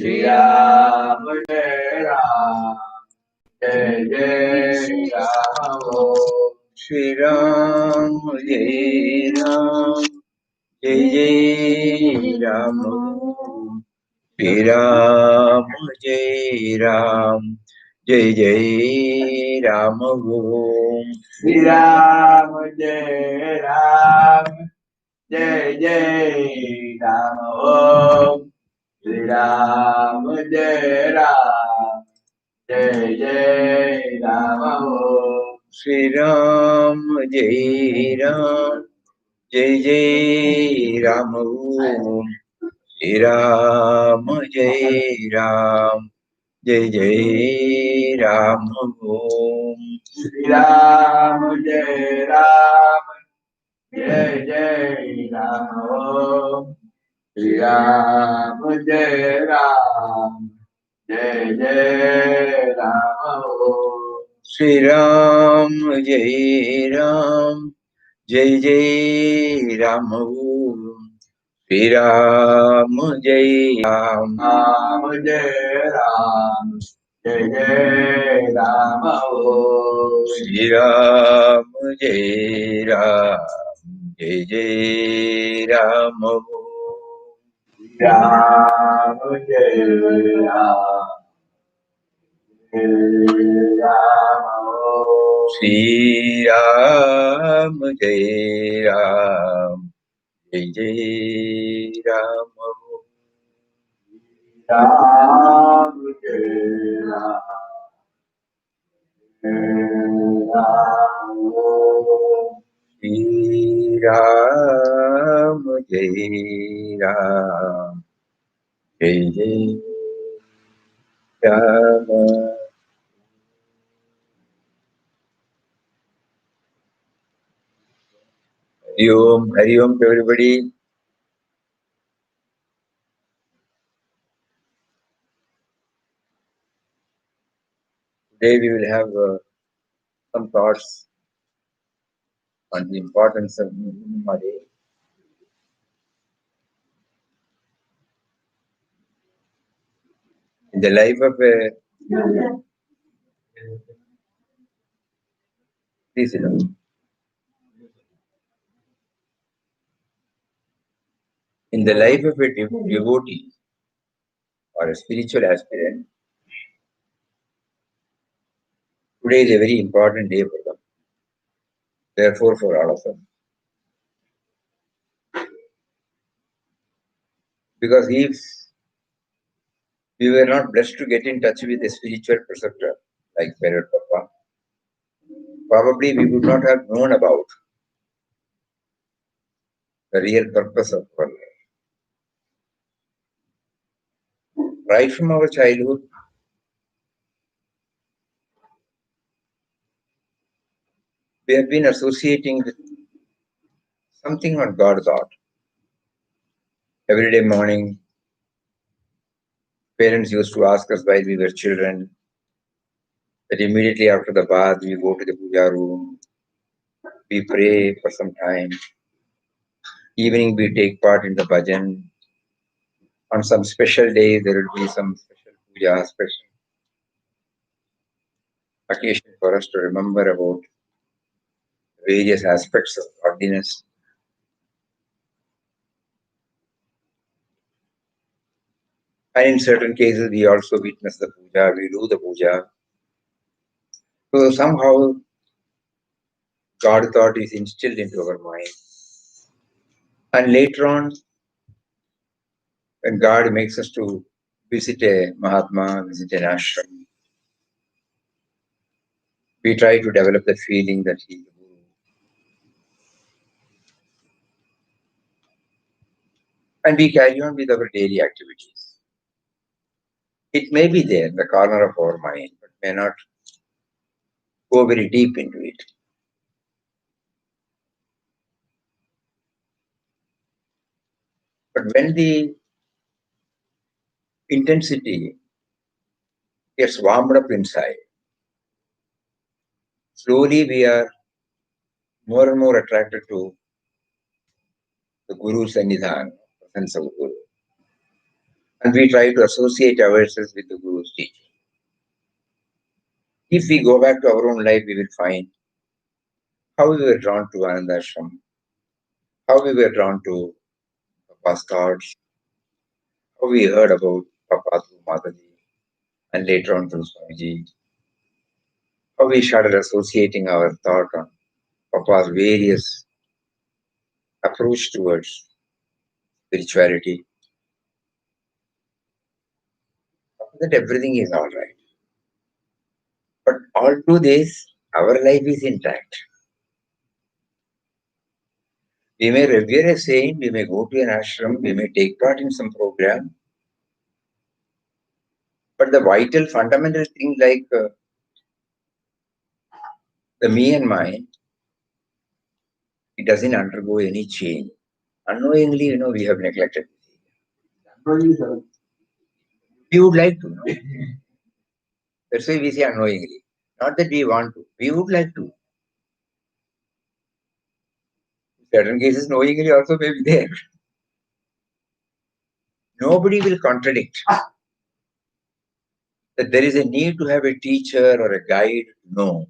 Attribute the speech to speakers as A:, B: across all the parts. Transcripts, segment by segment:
A: Shri Ram, Jai Ram, Jai Jai Ram. Shri Ram, Jai Ram, Jai Jai Ram. Shri Ram, Jai Ram, Jai Jai Ram. Shri Ram, Jai Ram, Jai Jai Ram. Shri Ram, Jai Ram, Jai Jai Ram. Shri Ram, Jai Ram, Jai Jai Ram. Shri Ram, Jai Ram, Jai Jai Ram. Shri Ram, Jai Ram, Jai Jai Ram. Shri Ram, Jai Ram, Jai Jai Ram. Shri Ram, Jai Ram, Jai Jai Ram. Shri Ram, Jai Ram, Ram Jai Ram, Jai Jai Ram. Shri Ram, Jai Ram, Jai Jai Ram. Ram, Jai Ram, Jai Ram. Shri Ram, Jai Ram, Jai Jai Ram. Ram, Jai Ram, Jai Ram. Shri Ram, Jai Ram, Jai Jai Ram. Hari Om to everybody. Today we will have some thoughts on the importance of Mari. In the life of a please, in the life of a devotee or a spiritual aspirant, today is a very important day for them. Therefore, for all of them. Because if we were not blessed to get in touch with a spiritual preceptor like Parrot Papa, probably we would not have known about the real purpose of our life. Right from our childhood, we have been associating with something on God thought. Every day morning, parents used to ask us while we were children that immediately after the bath, we go to the puja room, we pray for some time. Evening, we take part in the bhajan. On some special days, there will be some special puja, special occasion for us to remember about various aspects of godliness. And in certain cases, we also witness the puja, we do the puja. So somehow, God thought is instilled into our mind. And later on, when God makes us to visit a Mahatma, visit an ashram, we try to develop the feeling that he is the Guru. And we carry on with our daily activities. It may be there in the corner of our mind, but may not go very deep into it. But when the intensity gets warmed up inside, slowly we are more and more attracted to the Guru's Sannidhan, presence of Guru. And we try to associate ourselves with the Guru's teaching. If we go back to our own life, we will find how we were drawn to Anandashram, how we were drawn to Papa's thoughts, how we heard about Papa through Mataji, and later on through Swamiji, how we started associating our thought on Papa's various approach towards spirituality, that everything is all right. But all through this, our life is intact. We may revere a saint, we may go to an ashram, we may take part in some program, but the vital, fundamental thing like the me and mine, it doesn't undergo any change. Unknowingly, we have neglected. We would like to know. That's why we say unknowingly. Not that we want to. We would like to. Certain cases, knowingly also may be there. Nobody will contradict that there is a need to have a teacher or a guide to know.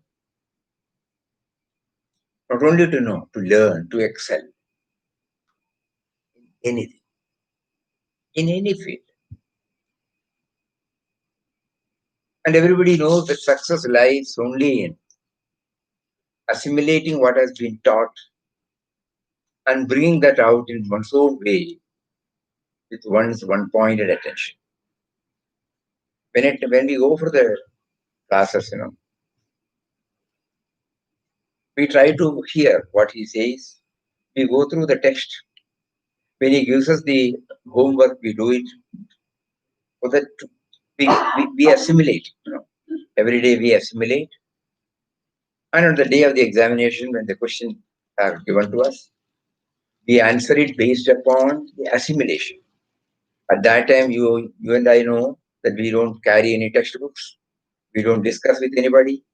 A: Not only to know, to learn, to excel. In anything. In any field. And everybody knows that success lies only in assimilating what has been taught and bringing that out in one's own way with one's one-pointed attention. When we go for the classes, we try to hear what he says. We go through the text. When he gives us the homework, we do it so that we assimilate. Every day we assimilate. And on the day of the examination, when the questions are given to us, we answer it based upon the assimilation. At that time, you and I know that we don't carry any textbooks. We don't discuss with anybody.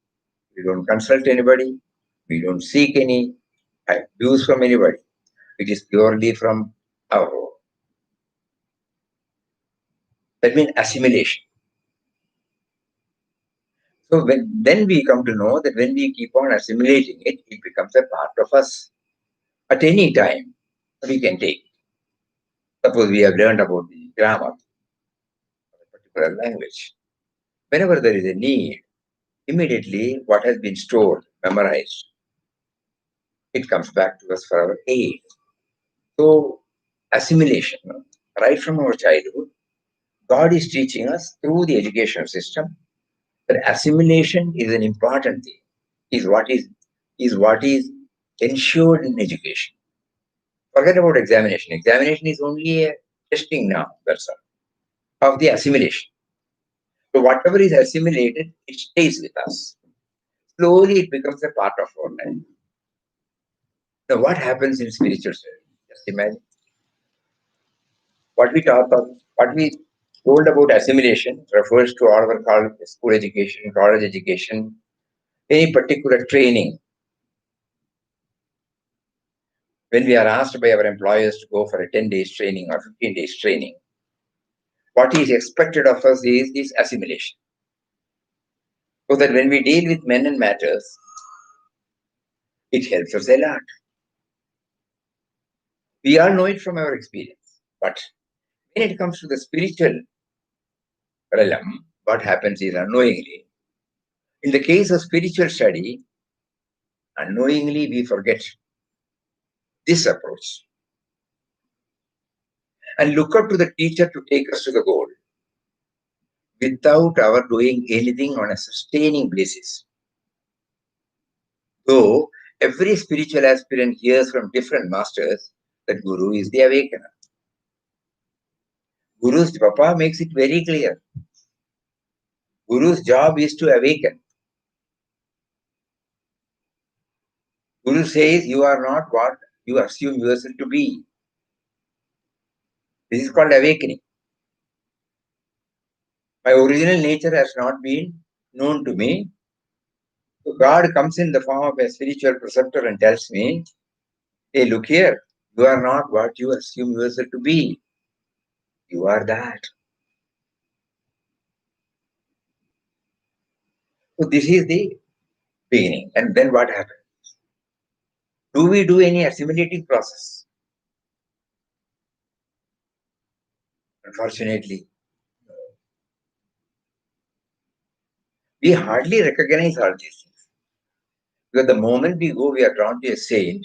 A: We don't consult anybody. We don't seek any views from anybody. It is purely from our own. That means assimilation. So then we come to know that when we keep on assimilating it, it becomes a part of us. At any time, we can take. Suppose we have learned about the grammar of a particular language. Whenever there is a need, immediately what has been stored, memorized, it comes back to us for our aid. So assimilation, right from our childhood, God is teaching us through the education system that assimilation is an important thing, is what is ensured in education. Forget about examination. Examination is only a testing now, that's all, of the assimilation. So whatever is assimilated, it stays with us. Slowly it becomes a part of our life. Now what happens in spiritual study? Just imagine. What we told about assimilation refers to all our school education, college education, any particular training. When we are asked by our employers to go for a 10 days training or 15 days training, what is expected of us is this assimilation. So that when we deal with men and matters, it helps us a lot. We all know it from our experience. But when it comes to the spiritual realm, what happens is unknowingly. In the case of spiritual study, unknowingly we forget this approach and look up to the teacher to take us to the goal without our doing anything on a sustaining basis. Though every spiritual aspirant hears from different masters that Guru is the awakener. Guru's Papa makes it very clear. Guru's job is to awaken. Guru says you are not what you assume yourself to be. This is called awakening. My original nature has not been known to me. So God comes in the form of a spiritual preceptor and tells me, hey, look here, you are not what you assume yourself to be. You are that. So this is the beginning. And then what happens? Do we do any assimilating process? Unfortunately, we hardly recognize all these things. Because the moment we go, we are drawn to a saint,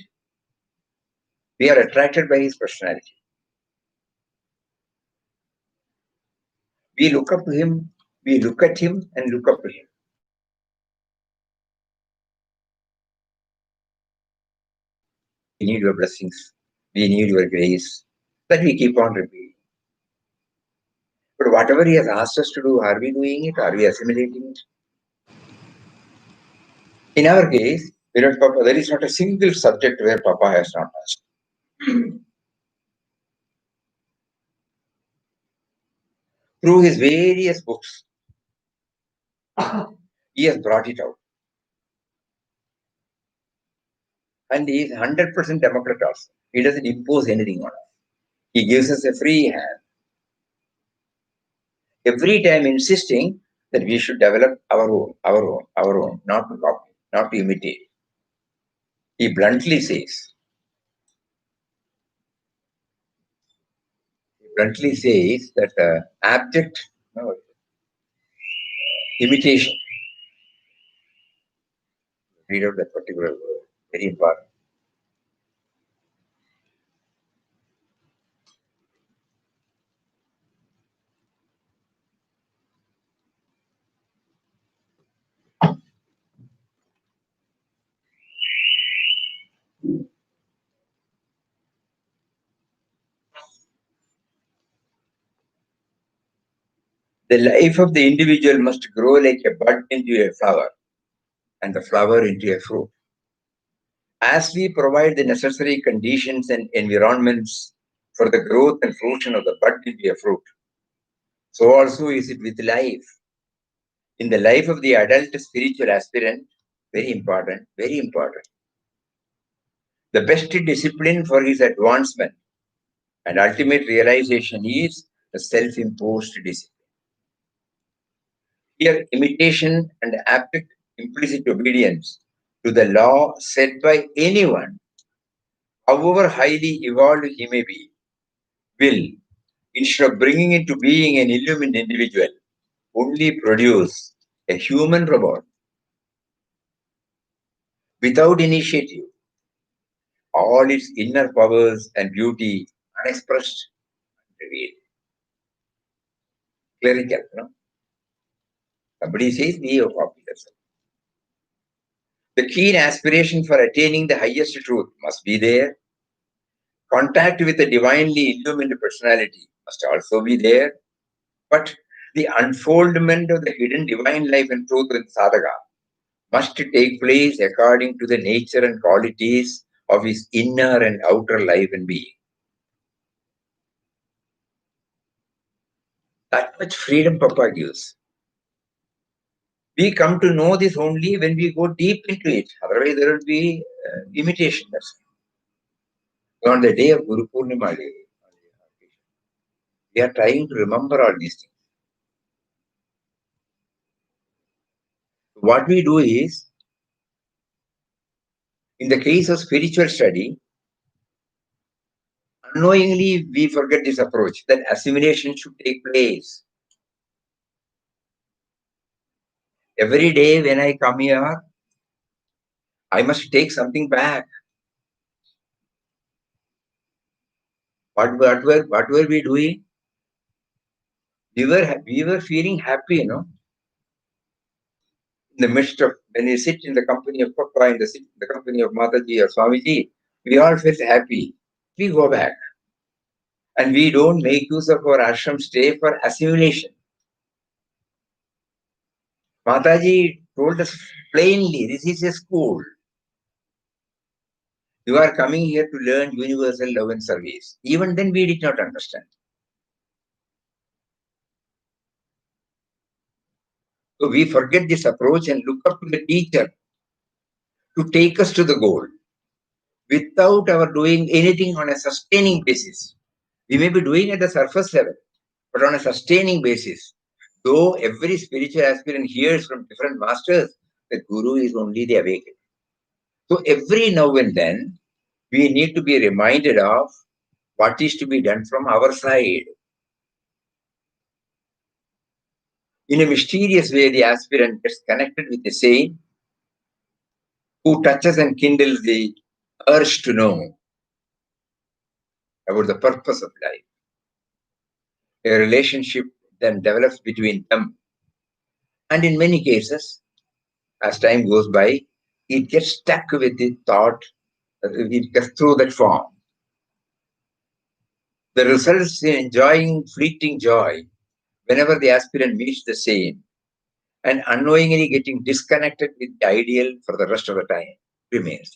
A: we are attracted by his personality. We look up to him, we look at him and look up to him. We need your blessings. We need your grace. That we keep on repeating. But whatever he has asked us to do, are we doing it? Are we assimilating it? In our case, Papa, there is not a single subject where Papa has not asked. Through his various books, he has brought it out. And he is 100% democrat also. He doesn't impose anything on us. He gives us a free hand. Every time insisting that we should develop our own, not to copy, not to imitate. He bluntly says that abject imitation. Read out that particular word, very important. The life of the individual must grow like a bud into a flower and the flower into a fruit. As we provide the necessary conditions and environments for the growth and fruition of the bud into a fruit, so also is it with life. In the life of the adult spiritual aspirant, very important, very important. The best discipline for his advancement and ultimate realization is the self-imposed discipline. Here, imitation and abject implicit obedience to the law set by anyone, however highly evolved he may be, will, instead of bringing into being an illumined individual, only produce a human robot without initiative, all its inner powers and beauty unexpressed and revealed. Clerical, no? Somebody says, be a copy yourself. The keen aspiration for attaining the highest truth must be there. Contact with the divinely illumined personality must also be there. But the unfoldment of the hidden divine life and truth in sadhaka must take place according to the nature and qualities of his inner and outer life and being. That much freedom Papa gives. We come to know this only when we go deep into it. Otherwise, there will be imitation. On the day of Guru Purnima, we are trying to remember all these things. What we do is, in the case of spiritual study, unknowingly we forget this approach, that assimilation should take place. Every day when I come here, I must take something back. What were we doing? We were feeling happy, you know. In the midst of, when you sit in the company of Papa, in the company of Mataji or Swamiji, we all felt happy. We go back. And we don't make use of our ashram stay for assimilation. Mataji told us plainly, this is a school. You are coming here to learn universal love and service. Even then we did not understand. So we forget this approach and look up to the teacher to take us to the goal without our doing anything on a sustaining basis. We may be doing at the surface level, but on a sustaining basis. Though every spiritual aspirant hears from different masters, the Guru is only the awakened. So every now and then, we need to be reminded of what is to be done from our side. In a mysterious way, the aspirant gets connected with the saint who touches and kindles the urge to know about the purpose of life. A relationship then develops between them. And in many cases, as time goes by, it gets stuck with the thought, it gets through that form. The results in enjoying fleeting joy whenever the aspirant meets the saint and unknowingly getting disconnected with the ideal for the rest of the time remains.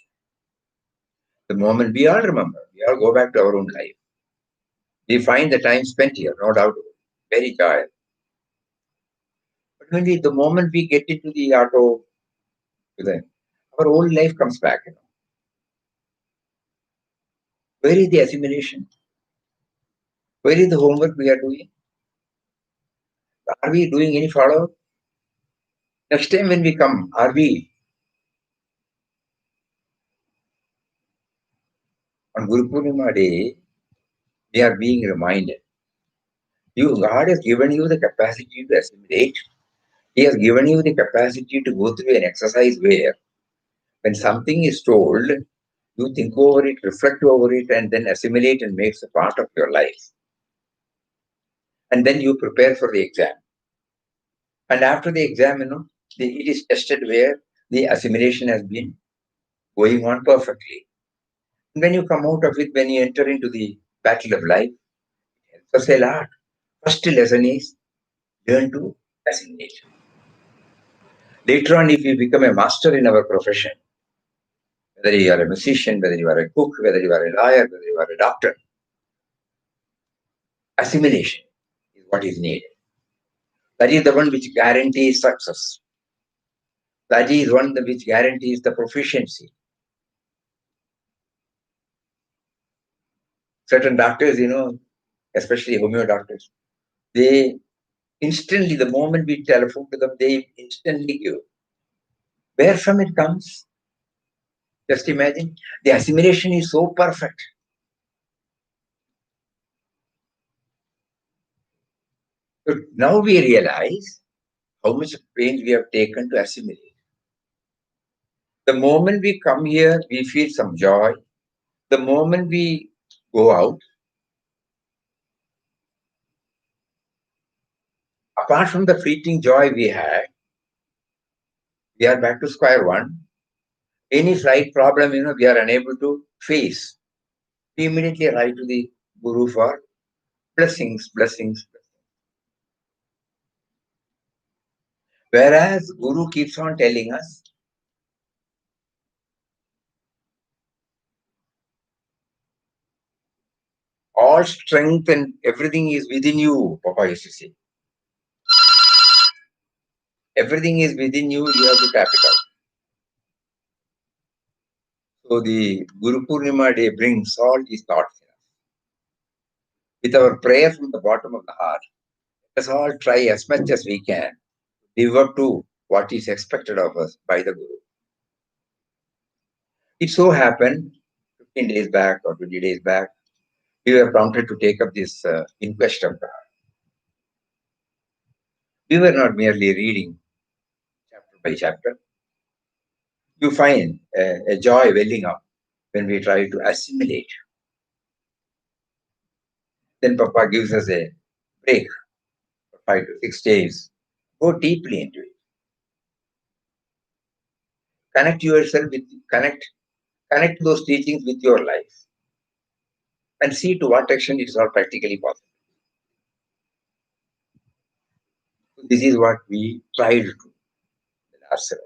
A: The moment we all remember, we all go back to our own life. We find the time spent here, no doubt, very joyous. But when the moment we get into the auto, our old life comes back. Where is the assimilation? Where is the homework we are doing? Are we doing any follow-up? Next time when we come, are we on Guru Purnima day? We are being reminded. God has given you the capacity to assimilate. He has given you the capacity to go through an exercise where, when something is told, you think over it, reflect over it, and then assimilate and makes a part of your life. And then you prepare for the exam. And after the exam, it is tested where the assimilation has been going on perfectly. And when you come out of it, when you enter into the battle of life, it helps us a lot. First lesson is learn to assimilate. Later on, if you become a master in our profession, whether you are a musician, whether you are a cook, whether you are a lawyer, whether you are a doctor, assimilation is what is needed. That is the one which guarantees success. That is one which guarantees the proficiency. Certain doctors, especially homeo doctors, they instantly, the moment we telephone to them, they instantly give. Where from it comes? Just imagine. The assimilation is so perfect. So now we realize how much pain we have taken to assimilate. The moment we come here, we feel some joy. The moment we go out, apart from the fleeting joy we had, we are back to square one. Any slight problem, we are unable to face. We immediately write to the Guru for blessings, blessings. Whereas Guru keeps on telling us, all strength and everything is within you, Papa used to say. Everything is within you, you have to tap it out. So the Guru Purnima day brings all these thoughts in us. With our prayer from the bottom of the heart, let us all try as much as we can live up to what is expected of us by the Guru. It so happened 15 days back or 20 days back, we were prompted to take up this inquest of God. We were not merely reading chapter by chapter. You find a joy welling up when we try to assimilate. Then Papa gives us a break for 5 to 6 days. Go deeply into it. Connect yourself with, connect those teachings with your life and see to what extent it is all practically possible. This is what we tried to do the last 7 years.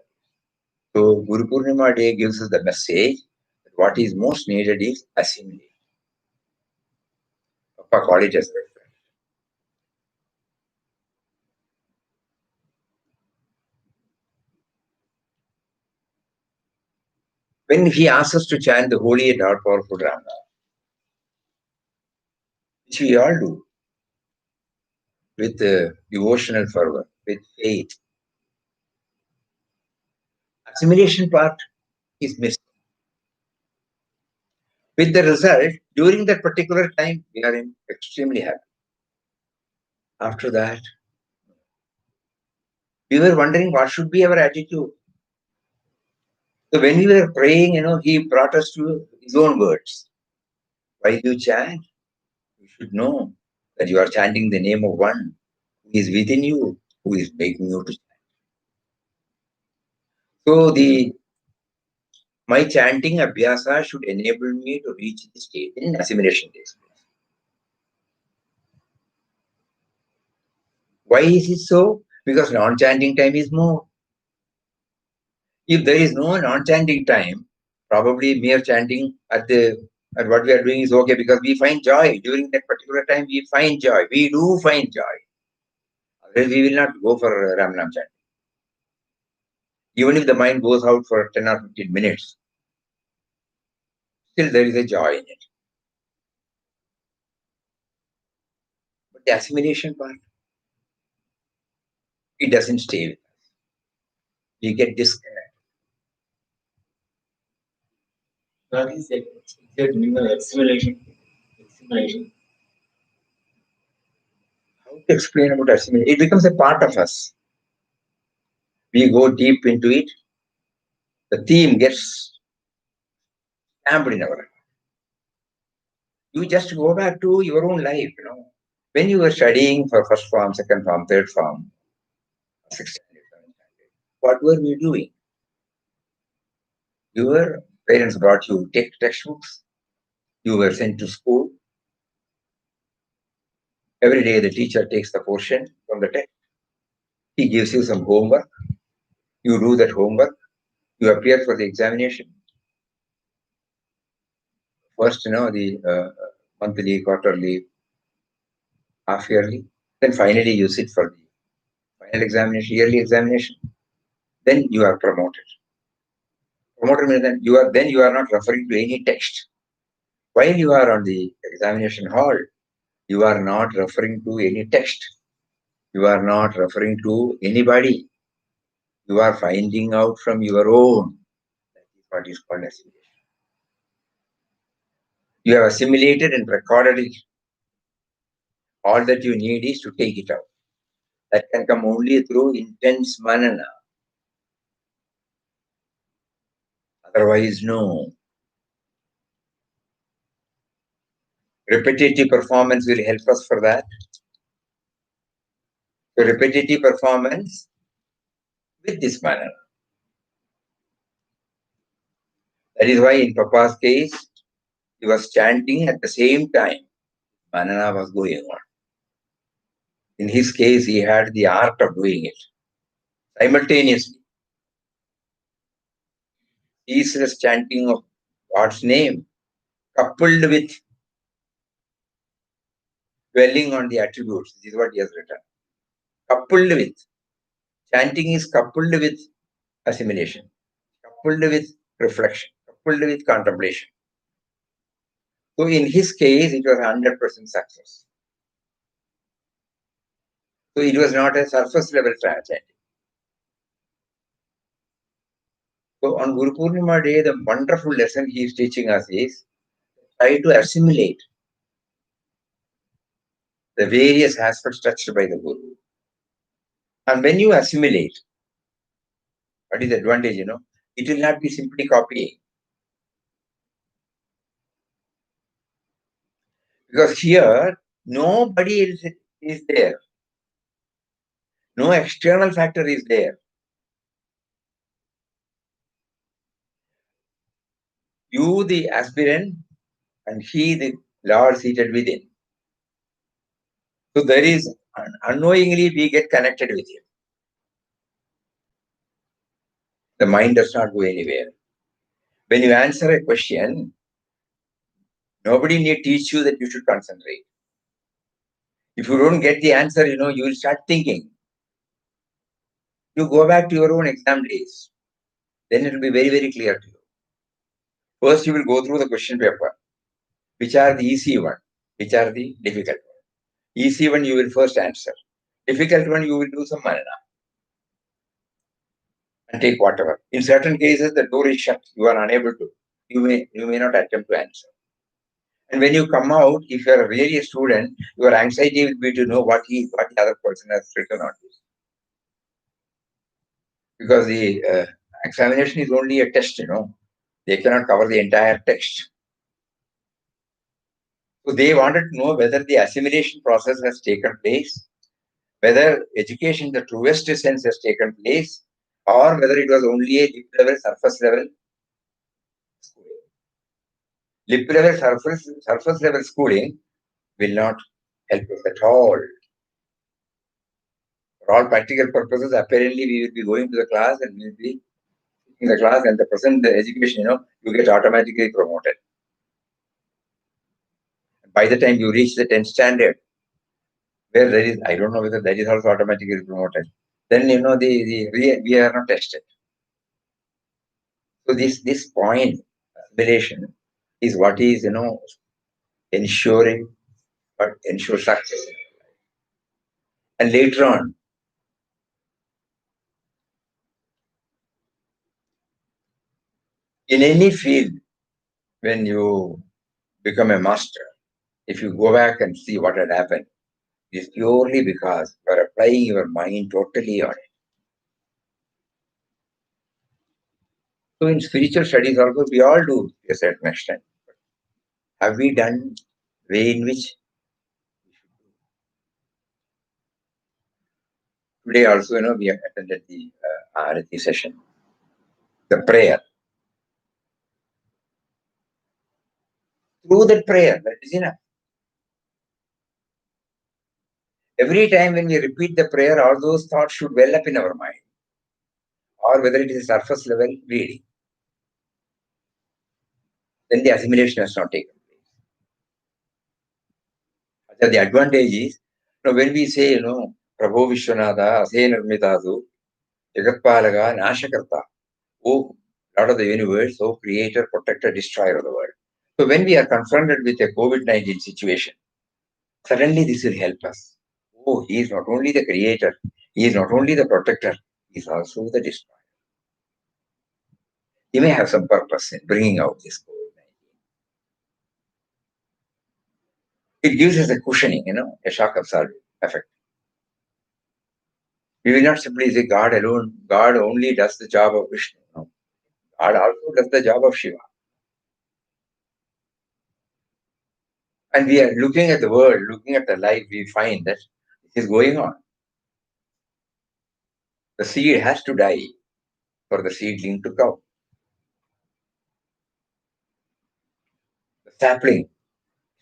A: So Guru Purnima Day gives us the message that what is most needed is assimilation. Papa called it as well. When he asks us to chant the holy and all powerful Rama, which we all do, with devotional fervor, with faith. Assimilation part is missed. With the result, during that particular time, we are extremely happy. After that, we were wondering what should be our attitude. So when we were praying, he brought us to his own words. While you chant, you should know that you are chanting the name of one who is within you, who is making you to chant. So my chanting abhyasa should enable me to reach the state in assimilation takes place. Why is it so? Because non-chanting time is more. If there is no non-chanting time, probably mere chanting at what we are doing is okay because we find joy during that particular time. We find joy. We do find joy. Otherwise, we will not go for Ram Nam chanting. Even if the mind goes out for 10 or 15 minutes, still there is a joy in it. But the assimilation part, it doesn't stay with us. We get disconnected.
B: What is the exact meaning of assimilation? Assimilation.
A: How to explain about assimilation? It becomes a part of us. We go deep into it. The theme gets stamped in our life. You just go back to your own life, When you were studying for first form, second form, third form, sixth standard, seventh standard, what were we doing? Your parents brought you textbooks. You were sent to school. Every day the teacher takes the portion from the text. He gives you some homework. You do that homework. You appear for the examination. First, the monthly, quarterly, half yearly. Then finally you sit for the final examination, yearly examination. Then you are promoted. Promoted means that you are not referring to any text. While you are on the examination hall, you are not referring to any text. You are not referring to anybody. You are finding out from your own. That is what is called assimilation. You have assimilated and recorded it. All that you need is to take it out. That can come only through intense manana. Otherwise, no. Repetitive performance will help us for that. So repetitive performance with this manana. That is why in Papa's case, he was chanting at the same time. Manana was going on. In his case, he had the art of doing it simultaneously. Ceaseless chanting of God's name, coupled with dwelling on the attributes. This is what he has written. Coupled with. Chanting is coupled with assimilation, coupled with reflection, coupled with contemplation. So in his case, it was 100% success. So it was not a surface level chanting. So on Guru Purnima day, the wonderful lesson he is teaching us is try to assimilate the various aspects touched by the Guru. And when you assimilate, what is the advantage, It will not be simply copying. Because here, nobody else is there. No external factor is there. You, the aspirant, and he, the Lord seated within. So there is, unknowingly, we get connected with him. The mind does not go anywhere. When you answer a question, nobody need teach you that you should concentrate. If you don't get the answer, you will start thinking. You go back to your own exam days. Then it will be very, very clear to you. First, you will go through the question paper. Which are the easy one? Which are the difficult one? Easy one you will first answer. Difficult one you will do some manana and take whatever. In certain cases, the door is shut. You are unable to. You may not attempt to answer. And when you come out, if you are really a student, your anxiety will be to know what the other person has written on this. Because the examination is only a test, They cannot cover the entire text. So they wanted to know whether the assimilation process has taken place, whether education in the truest sense has taken place, or whether it was only a lip level, surface level schooling. Lip level, surface level schooling will not help us at all. For all practical purposes, apparently we will be going to the class and we will be in the class and the present education, you get automatically promoted. By the time you reach the 10th standard, where there is, I don't know whether that is also automatically promoted, then, we are not tested. So this point, assimilation, is what is, ensuring, but ensure success. And later on, in any field, when you become a master, if you go back and see what had happened, it is purely because you are applying your mind totally on it. So in spiritual studies also, we all do to a certain extent. Have we done the way in which today also, we have attended the Arati session, the prayer. Through that prayer, that is enough. Every time when we repeat the prayer, all those thoughts should well up in our mind. Or whether it is surface level reading, then the assimilation has not taken place. So the advantage is, when we say, Prabhu Vishwanatha, Ase Nirmitadu, Jagatpalaga, Nashakarta, O Lord of the universe, O Creator, Protector, Destroyer of the world. So when we are confronted with a COVID-19 situation, suddenly this will help us. Oh, he is not only the creator, he is not only the protector, he is also the destroyer. He may have some purpose in bringing out this COVID-19. It gives us a cushioning, a shock absorber effect. We will not simply say God alone, God only does the job of Vishnu. No. God also does the job of Shiva. And we are looking at the world, looking at the life, we find that it is going on. The seed has to die for the seedling to come. The sapling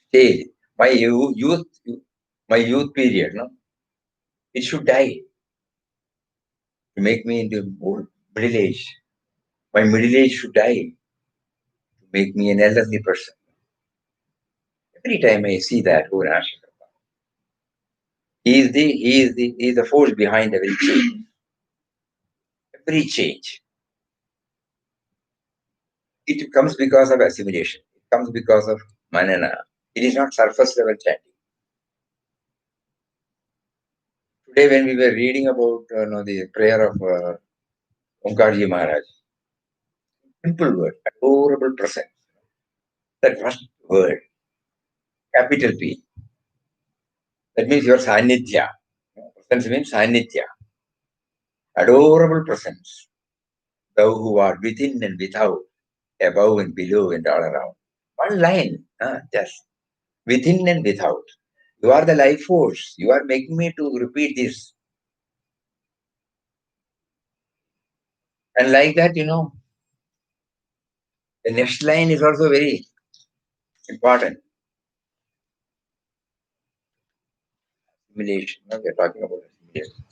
A: stage, my youth period, it should die to make me into old middle age. My middle age should die to make me an elderly person. Every time I see that, oh Nash, he is the force behind every change. Every change. It comes because of assimilation. It comes because of manana. It is not surface level chanting. Today, when we were reading about the prayer of Omkarji Maharaj, simple word, adorable presence. That first word, capital P. That means your sanidhya. Presence means sanidhya. Adorable presence. Thou who art within and without, above and below and all around. One line, just within and without. You are the life force. You are making me to repeat this. And like that, the next line is also very important. Assimilation. We are talking about assimilation.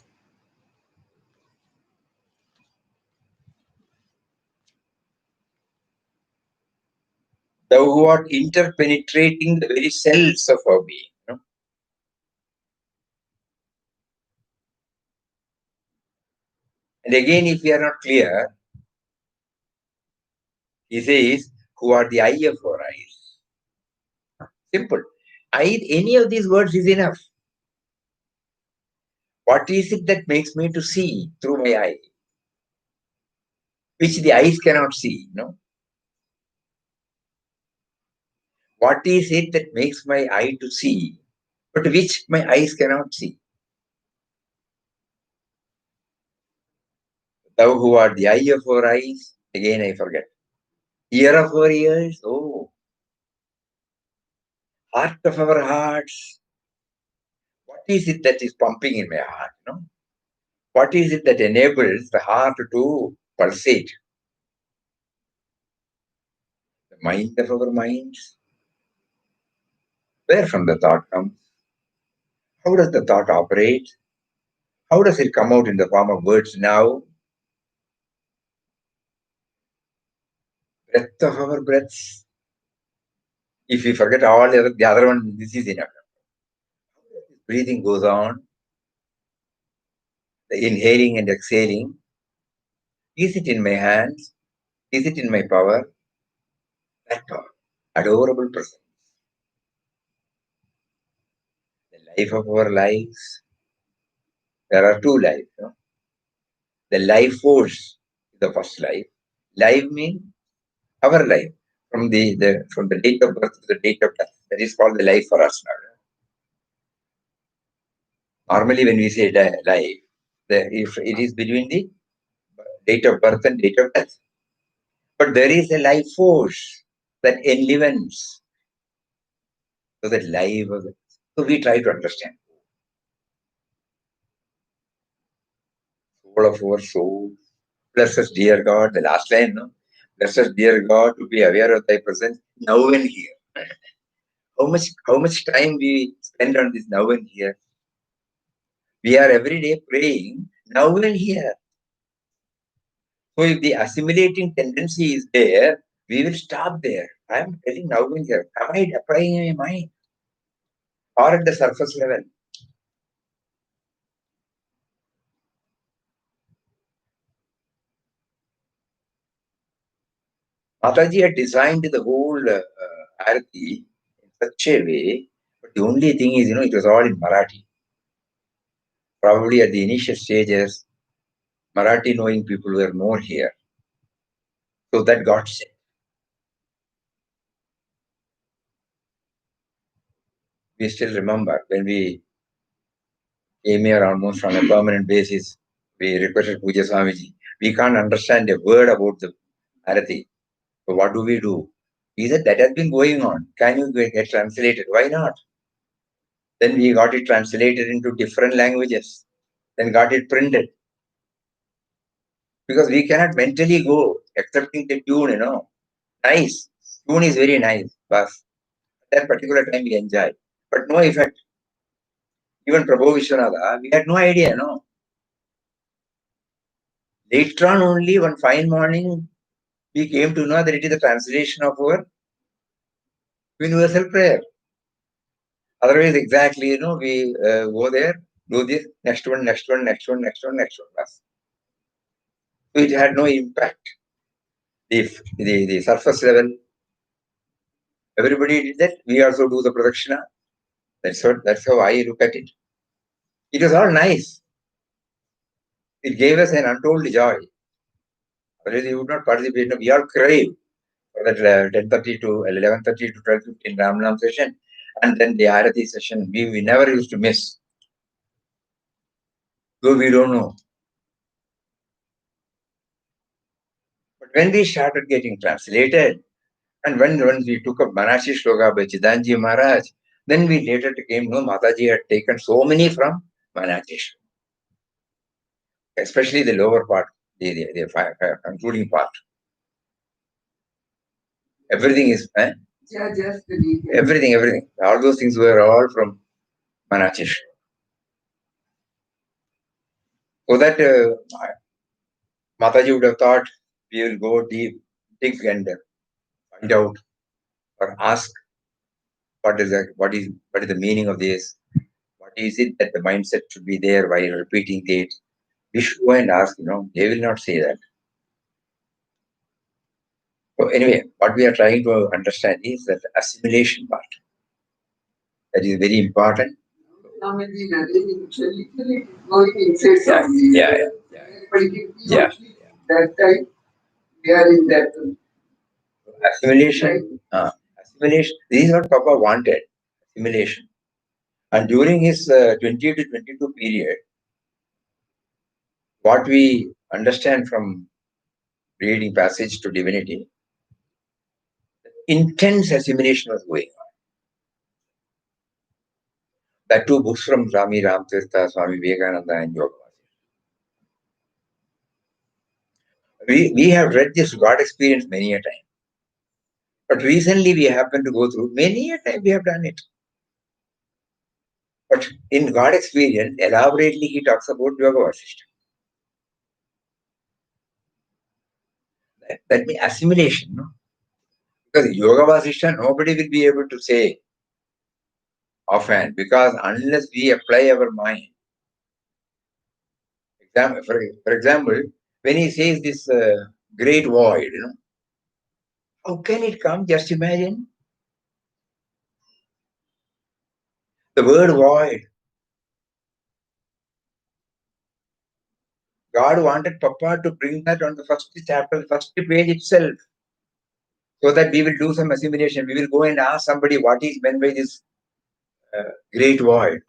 A: Thou who art interpenetrating the very cells of our being. And again, if we are not clear, he says, who are the eye of our eyes. Simple. Any of these words is enough. What is it that makes me to see through my eye, which the eyes cannot see? What is it that makes my eye to see, but which my eyes cannot see? Thou who art the eye of our eyes, again I forget. Ear of our ears, oh, heart of our hearts. What is it that is pumping in my heart? What is it that enables the heart to pulsate? The mind of our minds. Where from the thought comes? How does the thought operate? How does it come out in the form of words now? Breath of our breaths. If we forget all the other one, this is enough. Breathing goes on. The inhaling and exhaling. Is it in my hands? Is it in my power? That power. Adorable presence. The life of our lives. There are two lives. The life force is the first life. Life means our life. From the date of birth to the date of death. That is called the life for us now. Normally, when we say life, if it is between the date of birth and date of death. But there is a life force that enlivens. So that life. So we try to understand. Soul of our soul. Bless us, dear God. The last line, no? Bless us, dear God, to be aware of thy presence now and here. How much time we spend on this now and here? We are every day praying now and here. So if the assimilating tendency is there, we will stop there. I am telling now and here. Am I applying in my mind? Or at the surface level? Mataji had designed the whole arati in such a way, but the only thing is, it was all in Marathi. Probably at the initial stages, Marathi knowing people were more here. So that got said. We still remember when we came here almost on a permanent basis, we requested Puja Swamiji. We can't understand a word about the arati. So what do? He said, that has been going on. Can you get translated? Why not? Then we got it translated into different languages. Then got it printed. Because we cannot mentally go accepting the tune, Nice. Tune is very nice. But at that particular time we enjoy. But no effect. Even Prabhu Vishwanatha, we had no idea, no. Later on only one fine morning, we came to know that it is the translation of our universal prayer. Otherwise, exactly, we go there, do this, next one, next one, next one, next one, next one. So it had no impact. The surface level, everybody did that. We also do the pradakshina. That's how I look at it. It was all nice. It gave us an untold joy. Otherwise, we would not participate. We all crave for that 10:30 to 11:30 to 12:15 Ram session, and then the Arati session. We never used to miss. Though we don't know. But when we started getting translated, and when we took up Manashi Shloka by Chidanji Maharaj, then we later came, Mataji had taken so many from Manashi Shloka, especially the lower part, the concluding part. Everything is, everything. All those things were all from Manashi Shloka. So that Mataji would have thought we will go deep, dig and find out or ask what is the meaning of this? What is it that the mindset should be there while repeating it? We should go and ask, they will not say that. So anyway, what we are trying to understand is that assimilation part. That is very important. Yeah, yeah, yeah. That time we are in that assimilation. Assimilation. This is what Papa wanted. Assimilation. And during his 20 to 22 period, what we understand from reading passage to divinity, intense assimilation was going on. That two books from Swami Ramtirtha, Swami Vivekananda, and Yoga. We have read this God experience many a time. But recently we happen to go through many a time we have done it. But in God experience, elaborately he talks about Yoga Vasishtha. That means assimilation, no? Because Yoga Vasishtha, nobody will be able to say offhand, because unless we apply our mind. For example, when he says this great void, how can it come? Just imagine. The word void. God wanted Papa to bring that on the first chapter, first page itself, so that we will do some assimilation. We will go and ask somebody what is meant by this great void.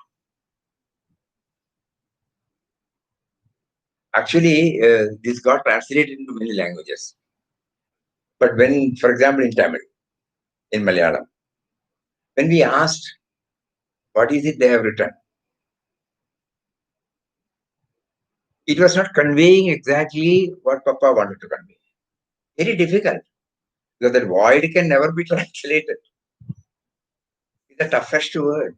A: Actually, this got translated into many languages. But when, for example, in Tamil, in Malayalam, when we asked what is it they have written, it was not conveying exactly what Papa wanted to convey. Very difficult, because that void can never be translated. It's the toughest word.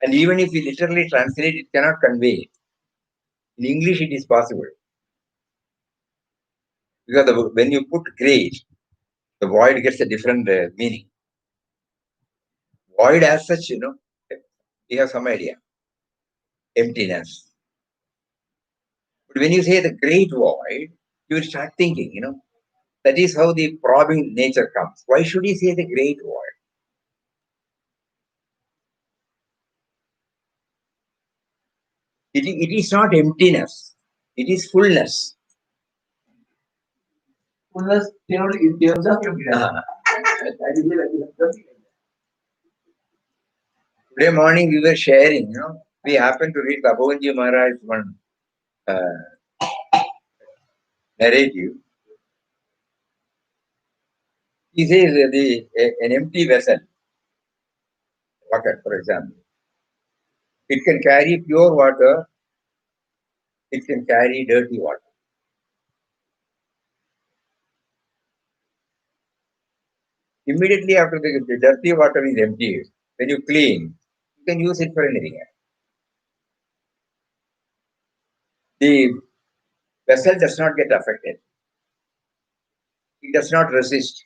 A: And even if we literally translate, it cannot convey it. In English, it is possible. Because when you put great, the void gets a different meaning. Void as such, we have some idea. Emptiness. But when you say the great void, you will start thinking, that is how the probing nature comes. Why should he say the great void? It is not emptiness. It is fullness. Fullness, in terms of Today morning we were sharing, we happened to read Babonji Maharaj's one narrative. He says an empty vessel, bucket, for example, it can carry pure water, it can carry dirty water. Immediately after the dirty water is emptied, when you clean, you can use it for anything. The vessel does not get affected. It does not resist.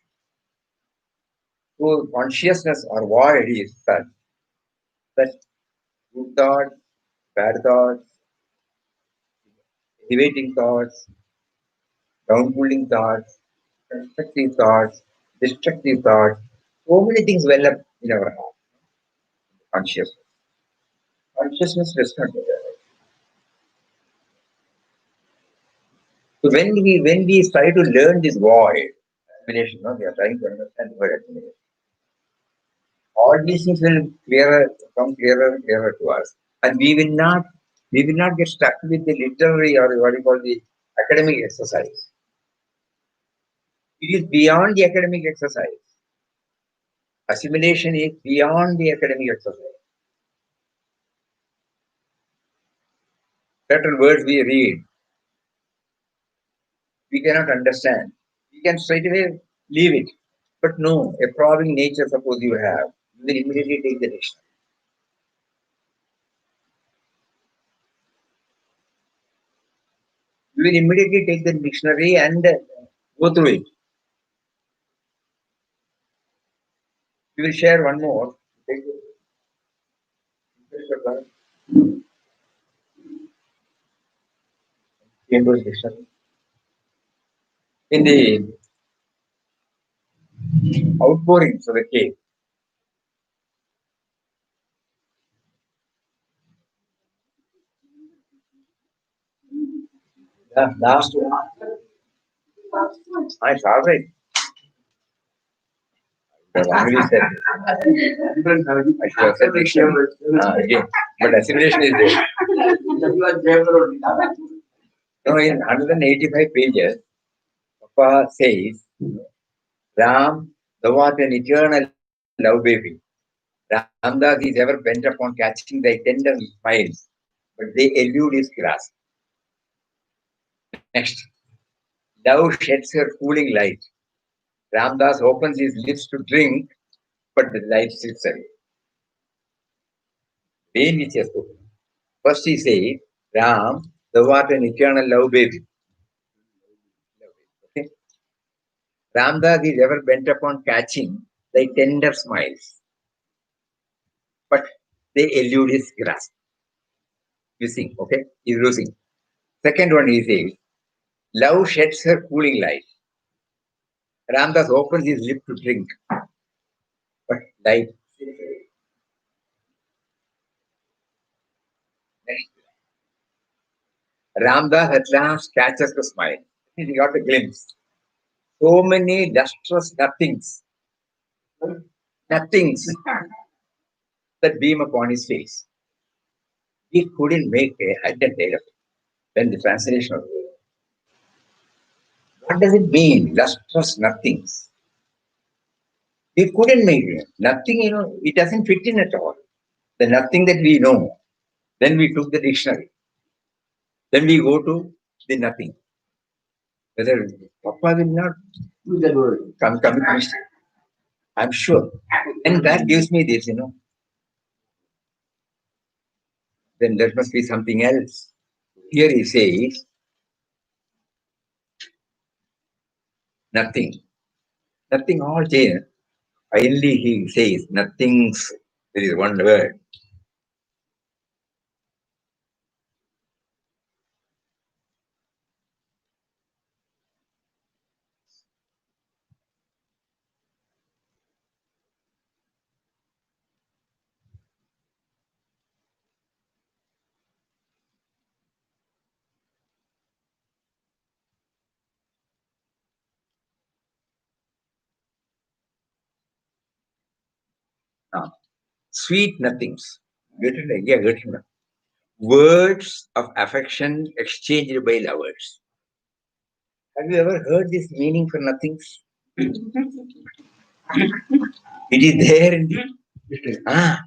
A: So consciousness or void is such that good thoughts, bad thoughts, elevating thoughts, down-pulling thoughts, constructive thoughts, destructive thoughts, so many things well up in our consciousness. Consciousness does not do that. So when we try to learn this void, assimilation, we are trying to understand the word assimilation. All these things will come clearer and clearer to us. And we will not get stuck with the literary or what you call the academic exercise. It is beyond the academic exercise. Assimilation is beyond the academic exercise. Certain words we read, we cannot understand. We can straight away leave it. But no, a probing nature, suppose you have, you will immediately take the dictionary. You will immediately take the dictionary and go through it. We will share one more. Cambridge dictionary. In the outpourings of the cave, The last one. It's all right. The wrongly said. I should have said dictionary. Again. But assimilation is there. No, in 185 pages, Papa says, Ram, thou art an eternal love baby. Ramdas is ever bent upon catching thy tender smiles, but they elude his grasp. Next, love sheds her cooling light. Ramdas opens his lips to drink, but the light slips away. Way which he has spoken. First he says, Ram, thou art an eternal love baby. Okay? Ramdas is ever bent upon catching thy tender smiles, but they elude his grasp. Missing, okay? He's losing. Second one he says, love sheds her cooling light. Ramdas opens his lip to drink, but light. Ramdas at last catches the smile. He got a glimpse. So many lustrous nothings that beam upon his face. He couldn't make a head and tail of it. Then the translation of it. What does it mean? Lustrous nothings. He couldn't make it. Nothing, it doesn't fit in at all. The nothing that we know. Then we took the dictionary. Then we go to the nothing. Whether Papa will not use that word. Come to mistake. I'm sure. And that gives me this, Then there must be something else. Here he says, nothing. Nothing all there. Finally he says, nothings. There is one word. Now, sweet nothings. Get it? Yeah, get it. Words of affection exchanged by lovers. Have you ever heard this meaning for nothings? It is there in the.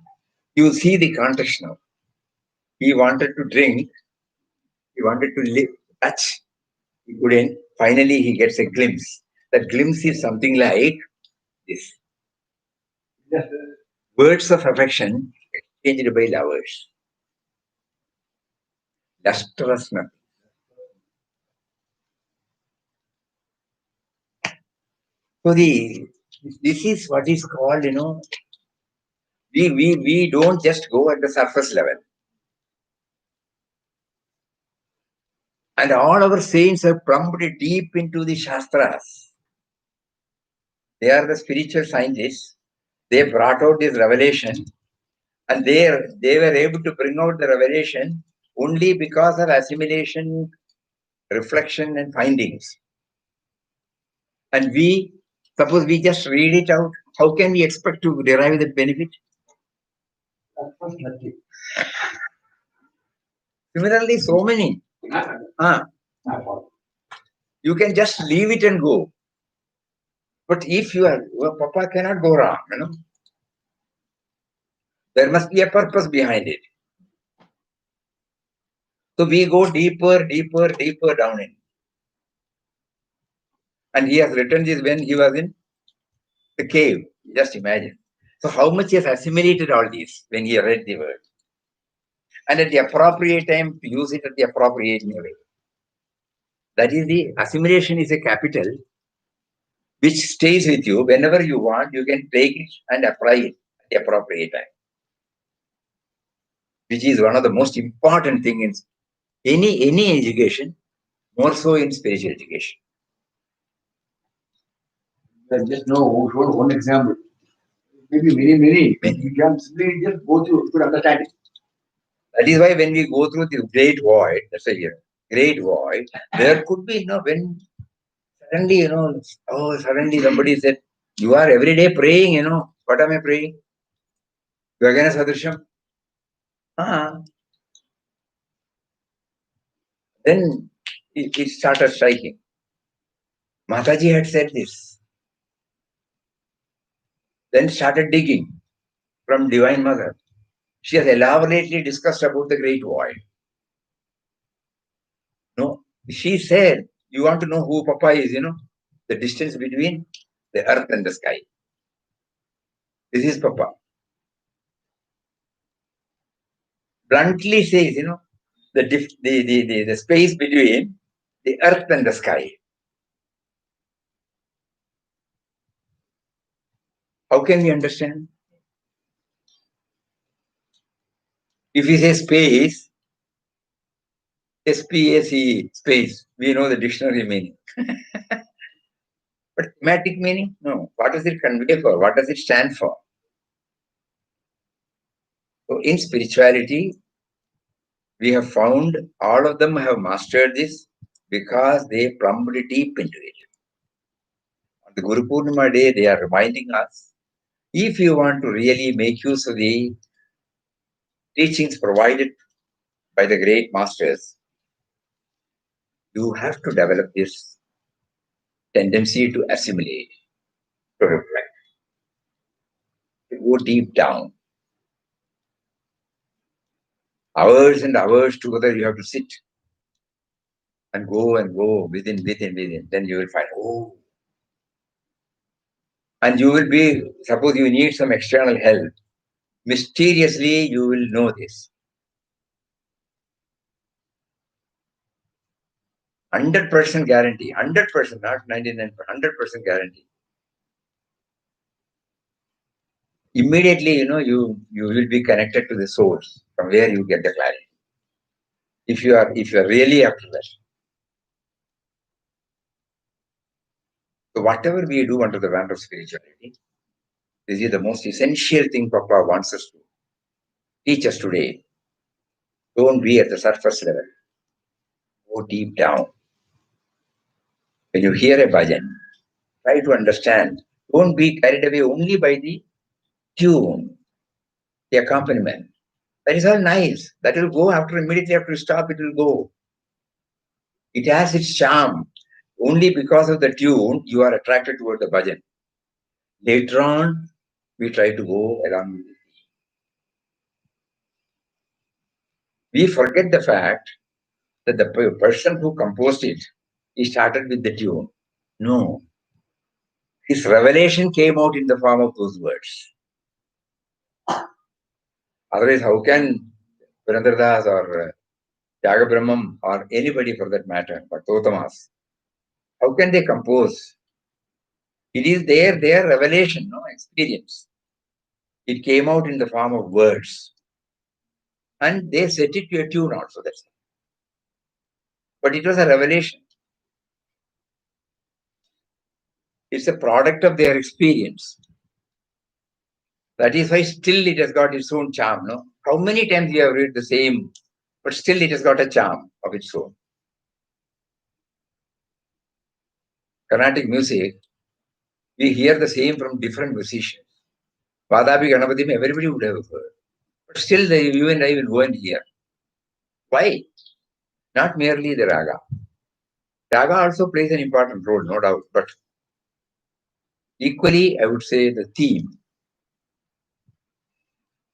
A: You see the context now. He wanted to drink, he wanted to touch, he couldn't. Finally, he gets a glimpse. That glimpse is something like this. Words of affection exchanged by lovers. Lustrous nothing. So this is what is called, we don't just go at the surface level. And all our saints have plumbed deep into the Shastras. They are the spiritual scientists. They brought out this revelation, and they were able to bring out the revelation only because of assimilation, reflection, and findings. And suppose we just read it out, how can we expect to derive the benefit? Similarly, so many. You can just leave it and go. But if your Papa cannot go wrong, there must be a purpose behind it. So we go deeper, deeper, deeper down in. And he has written this when he was in the cave. Just imagine. So how much he has assimilated all this when he read the word. And at the appropriate time, to use it at the appropriate way. That is the assimilation is a capital which stays with you. Whenever you want, you can take it and apply it at the appropriate time. Which is one of the most important things in any education, more so in spiritual education. Just know one example. Maybe many. You can simply just go through to understand it. That is why when we go through the great void, that's a here, great void, there could be, when suddenly, suddenly somebody said, you are every day praying, what am I praying? Gagana Sadrisham. Ah, then it started striking. Mataji had said this, then started digging from Divine Mother. She has elaborately discussed about the great void. No, she said, you want to know who Papa is, the distance between the earth and the sky. This is Papa. Bluntly says, the space between the earth and the sky. How can we understand? If we say space, SPACE, space, we know the dictionary meaning. But thematic meaning? No. What does it convey for? What does it stand for? So in spirituality, we have found all of them have mastered this because they plumbed deep into it. On the Guru Purnima day, they are reminding us, if you want to really make use of the teachings provided by the great masters, you have to develop this tendency to assimilate, to reflect, to go deep down. Hours and hours together, you have to sit and go within. Then you will find, oh, and you will be, suppose you need some external help, mysteriously you will know this. 100% guarantee, 100%, not 99%, 100% guarantee. Immediately, you will be connected to the source from where you get the clarity. If you are really after that. So whatever we do under the banner of spirituality, this is the most essential thing Papa wants us to teach us today. Don't be at the surface level. Go deep down. When you hear a bhajan, try to understand. Don't be carried away only by the tune, the accompaniment. That is all nice. That will go immediately after you stop, it will go. It has its charm. Only because of the tune, you are attracted toward the bhajan. Later on, we try to go along with it. We forget the fact that the person who composed it, he started with the tune. No. His revelation came out in the form of those words. Otherwise, how can Purandardas or Tyaga Brahmam or anybody for that matter, but Totamas, how can they compose? It is their revelation, no experience. It came out in the form of words. And they set it to a tune also. That's it. But it was a revelation. It's a product of their experience. That is why still it has got its own charm. No? How many times you have read the same, but still it has got a charm of its own. Carnatic music, we hear the same from different musicians. Vadabi Ganapatim, everybody would have heard. But still, you and I will go and hear. Why? Not merely the raga. Raga also plays an important role, no doubt. But equally, I would say the theme.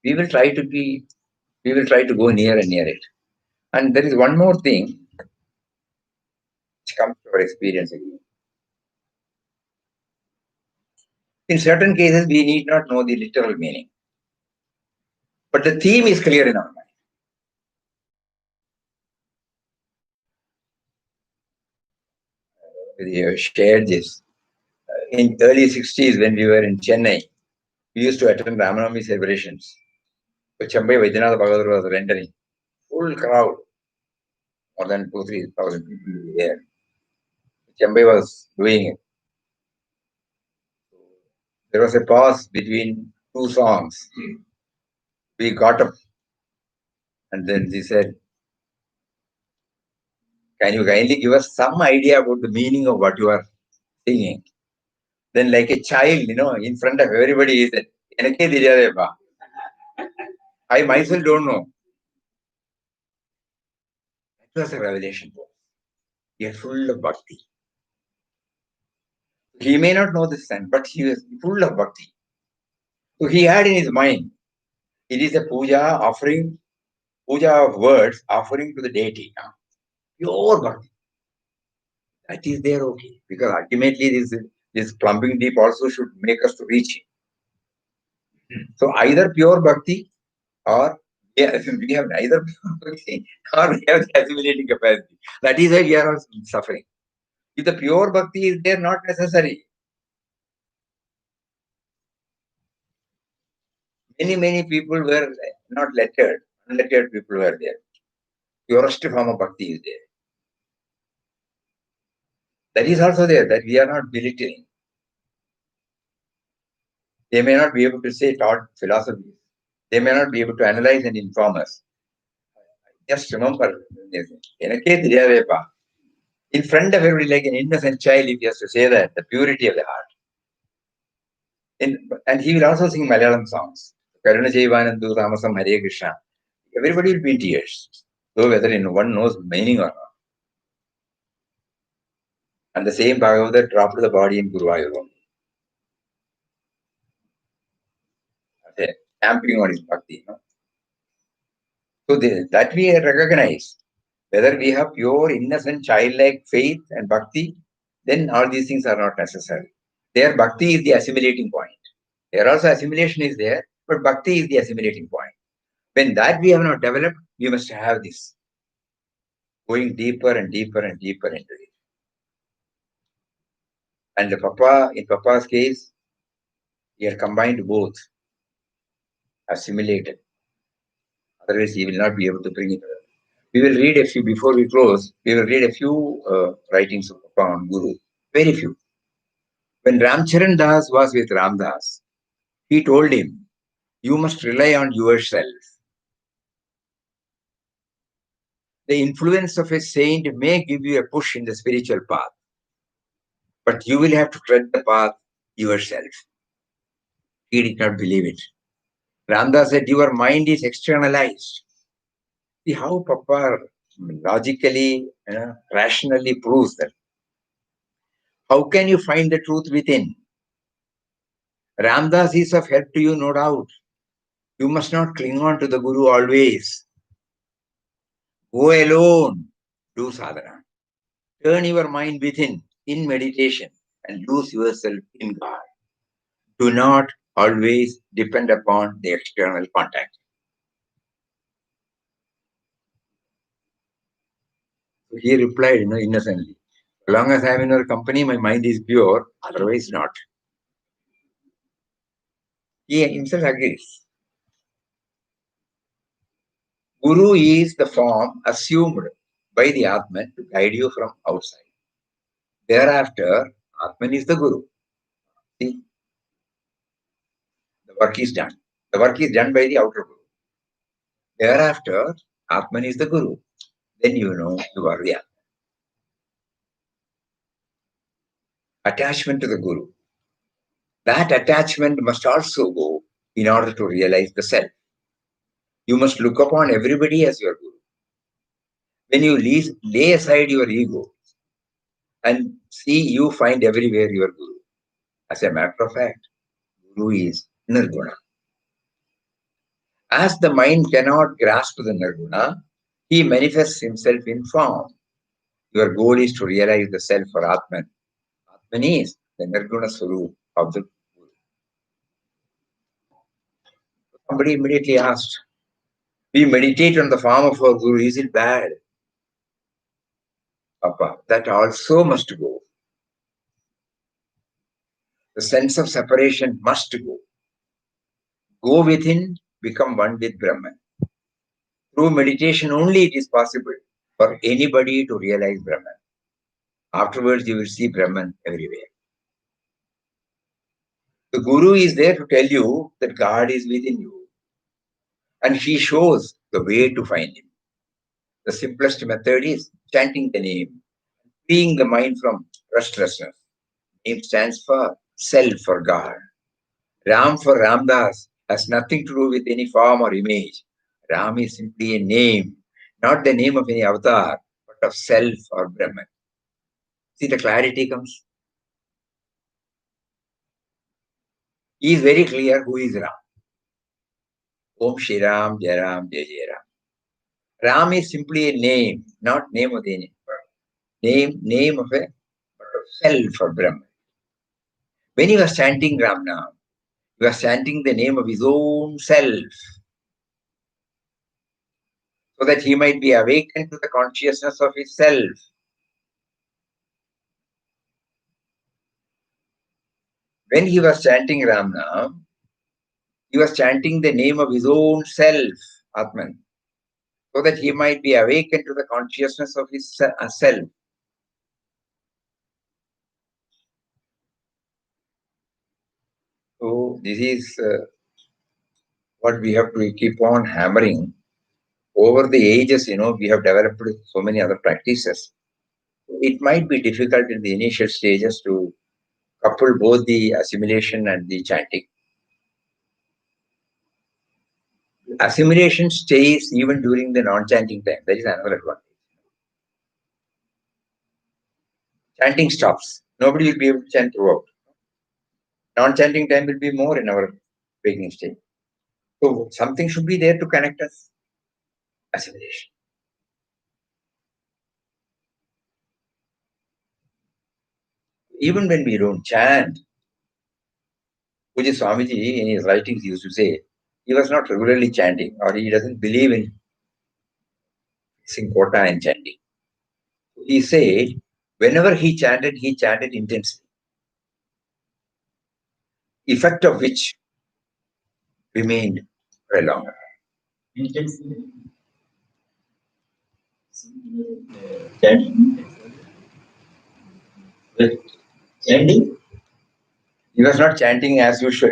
A: We will try to go near and near it. And there is one more thing which comes to our experience again. In certain cases, we need not know the literal meaning. But the theme is clear in our mind. We have shared this. In early 60s, when we were in Chennai, we used to attend Ramanami celebrations. So Chambai Vaidyanatha Bhagavatar was rendering. Full crowd, more than 2,000-3,000 people there. Chambai was doing it. There was a pause between two songs. We got up And then she said, can you kindly give us some idea about the meaning of what you are singing? Then, like a child, in front of everybody, he said, "Enakke theriyadeppa." I myself don't know. It was a revelation. He is full of bhakti. He may not know this sense, but he is full of bhakti. So he had in his mind, it is a puja of words offering to the deity. Pure bhakti. That is there, okay. Because ultimately this plumbing deep also should make us to reach it. So either pure bhakti or we have neither pure bhakti or we have the assimilating capacity. That is why we are all suffering. If the pure bhakti is there, not necessary. Many people were not lettered. Unlettered people were there. Purest form of bhakti is there. That is also there, that we are not belittling. They may not be able to say taught philosophy. They may not be able to analyze and inform us. Just remember, in front of everybody, like an innocent child, if he has to say that, the purity of the heart. And he will also sing Malayalam songs. Karuna Jaivanandu Ramasam Hare Krishna. Everybody will be in tears. Though whether one knows meaning or not. And the same Bhagavatar dropped the body in Guruvayur. Stamping on his bhakti. So that we recognize. Whether we have pure, innocent, childlike faith and bhakti, then all these things are not necessary. There, bhakti is the assimilating point. There also assimilation is there, but bhakti is the assimilating point. When that we have not developed, we must have this. Going deeper and deeper and deeper into it. And in Papa's case, he had combined both, assimilated. Otherwise, he will not be able to bring it. We will read a few, before we close, we will read a few writings of Papa on Guru. Very few. When Ramcharan Das was with Ramdas, he told him, you must rely on yourself. The influence of a saint may give you a push in the spiritual path, but you will have to tread the path yourself. He did not believe it. Ramdas said, your mind is externalized. See how Papa logically, rationally proves that. How can you find the truth within? Ramdas is of help to you, no doubt. You must not cling on to the Guru always. Go alone, do sadhana. Turn your mind within in meditation and lose yourself in God. Do not always depend upon the external contact. So he replied, innocently, as long as I am in your company, my mind is pure, otherwise not. He himself agrees. Guru is the form assumed by the Atman to guide you from outside. Thereafter, Atman is the Guru. See, the work is done. The work is done by the outer Guru. Thereafter, Atman is the Guru. Then you know you are the Atman. Attachment to the Guru. That attachment must also go in order to realize the self. You must look upon everybody as your Guru. When you lay aside your ego and see, you find everywhere your Guru. As a matter of fact, Guru is Nirguna. As the mind cannot grasp the Nirguna, he manifests himself in form. Your goal is to realize the self for Atman. Atman is the Nirguna Swarup of the Guru. Somebody immediately asked, we meditate on the form of our Guru, is it bad? Papa, that also must go. The sense of separation must go. Go within, become one with Brahman. Through meditation only it is possible for anybody to realize Brahman. Afterwards, you will see Brahman everywhere. The Guru is there to tell you that God is within you. And he shows the way to find him. The simplest method is chanting the name, freeing the mind from restlessness. Name stands for self for God. Ram for Ramdas has nothing to do with any form or image. Ram is simply a name, not the name of any avatar, but of self or Brahman. See, the clarity comes. He is very clear who is Ram. Om Shri Ram, Jai Ram, Jai Jai Ram. Ram is simply a name, not name of any name of a but of self or Brahman. When he was chanting Ram Nam, he was chanting the name of his own self, so that he might be awakened to the consciousness of his self. When he was chanting Ram Nam, he was chanting the name of his own self, Atman, so that he might be awakened to the consciousness of his self. So this is what we have to keep on hammering. Over the ages, we have developed so many other practices. It might be difficult in the initial stages to couple both the assimilation and the chanting. Assimilation stays even during the non-chanting time. That is another advantage. Chanting stops. Nobody will be able to chant throughout. Non-chanting time will be more in our waking state. So something should be there to connect us. Assimilation. Even when we don't chant, Puja Swamiji in his writings used to say, he was not regularly chanting or he doesn't believe in Singkota and chanting. He said, whenever he chanted intensely, effect of which remained for a long time.
B: Intensely. Chanting. With chanting?
A: He was not chanting as usual,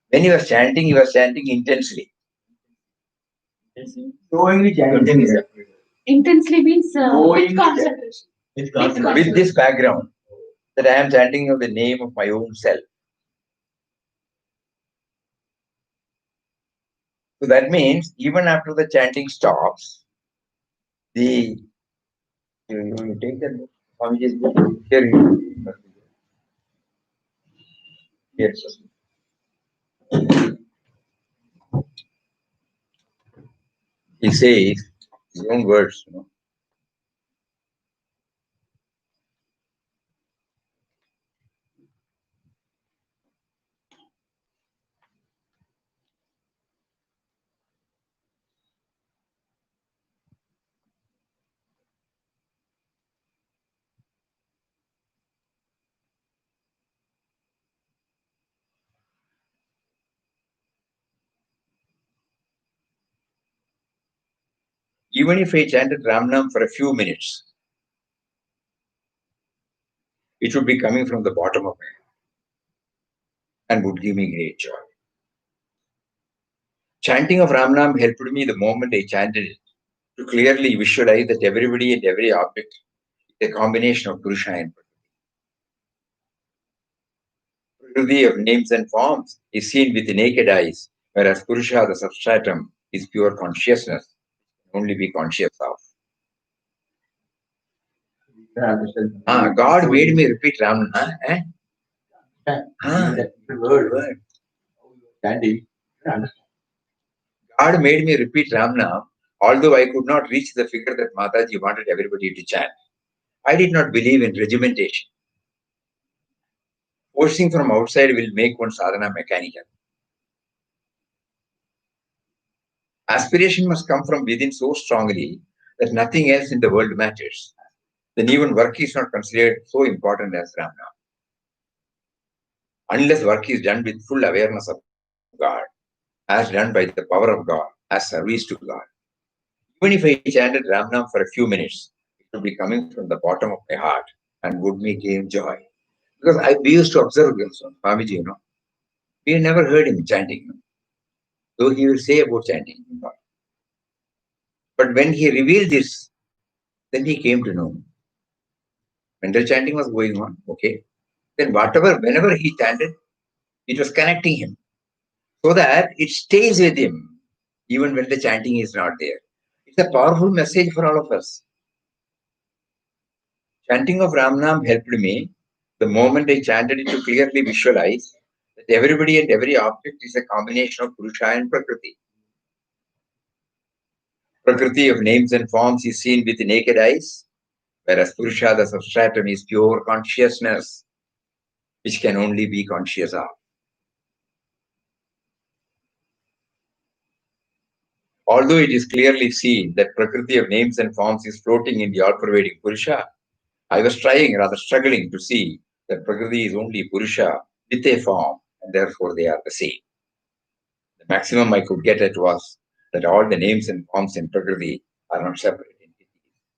A: When he was chanting intensely.
B: Showing chanting.
C: Intensely means with concentration.
A: With this background, that I am chanting of the name of my own self. So that means even after the chanting stops, you take that Swamiji's book here. Here. He says his own words, Even if I chanted Ramnam for a few minutes, it would be coming from the bottom of my heart and would give me great joy. Chanting of Ramnam helped me the moment I chanted it to clearly visualize that everybody and every object is a combination of Purusha and Prakriti. Prakriti of names and forms is seen with the naked eyes, whereas Purusha, the substratum, is pure consciousness, only be conscious of. God made me repeat Ram. Word. God made me repeat Ramnam, although I could not reach the figure that Mataji wanted everybody to chant. I did not believe in regimentation. Forcing from outside will make one sadhana mechanical. Aspiration must come from within so strongly that nothing else in the world matters. Then even work is not considered so important as Ramnam. Unless work is done with full awareness of God, as done by the power of God, as service to God. Even if I chanted Ramnam for a few minutes, it would be coming from the bottom of my heart and would make him joy. Because we used to observe Swamiji, we never heard him chanting. Though he will say about chanting. But when he revealed this, then he came to know. Mental chanting was going on, okay. Then whenever he chanted, it was connecting him so that it stays with him even when the chanting is not there. It's a powerful message for all of us. Chanting of Ramnam helped me the moment I chanted it to clearly visualize that everybody and every object is a combination of Purusha and Prakriti. Prakriti of names and forms is seen with the naked eyes, whereas Purusha, the substratum, is pure consciousness, which can only be conscious of. Although it is clearly seen that Prakriti of names and forms is floating in the all-pervading Purusha, I was rather struggling to see that Prakriti is only Purusha with a form, and therefore they are the same. The maximum I could get at was that all the names and forms in Prakriti are not separate entities,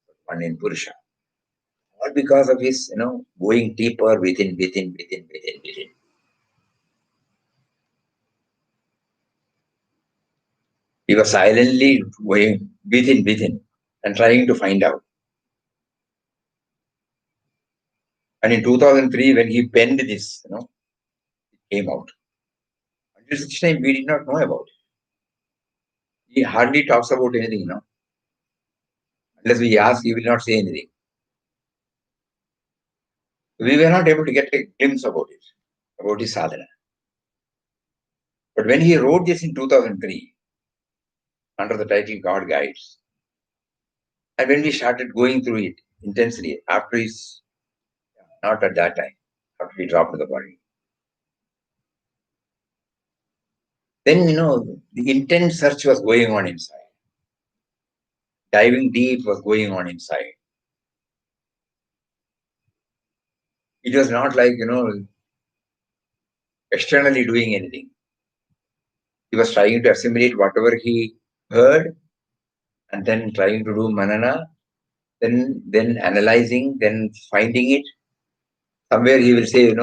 A: but one in Purusha. All because of his, going deeper within. He was silently going within and trying to find out. And in 2003, when he penned this, it came out. Until such time, we did not know about it. He hardly talks about anything, Unless we ask, he will not say anything. We were not able to get a glimpse about it, about his sadhana. But when he wrote this in 2003, under the title God Guides, and when we started going through it intensely, after his, not at that time, after he dropped the body, then, the intense search was going on inside. Diving deep was going on inside. It was not like, externally doing anything. He was trying to assimilate whatever he heard and then trying to do manana, then analyzing, then finding it. Somewhere he will say,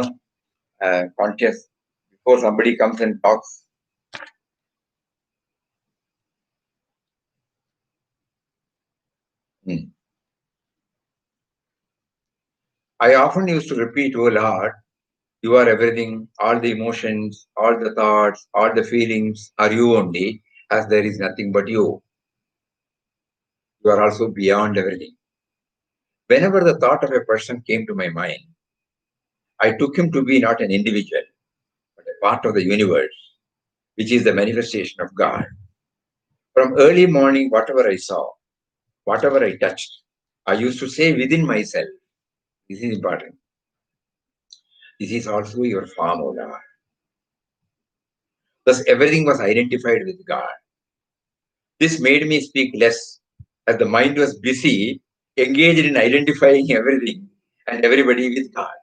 A: conscious, before somebody comes and talks. I often used to repeat, oh Lord, you are everything, all the emotions, all the thoughts, all the feelings are you only, as there is nothing but you. You are also beyond everything. Whenever the thought of a person came to my mind, I took him to be not an individual, but a part of the universe, which is the manifestation of God. From early morning, whatever I saw, whatever I touched, I used to say within myself, this is important. This is also your form, O Lord. Thus, everything was identified with God. This made me speak less, as the mind was busy, engaged in identifying everything and everybody with God,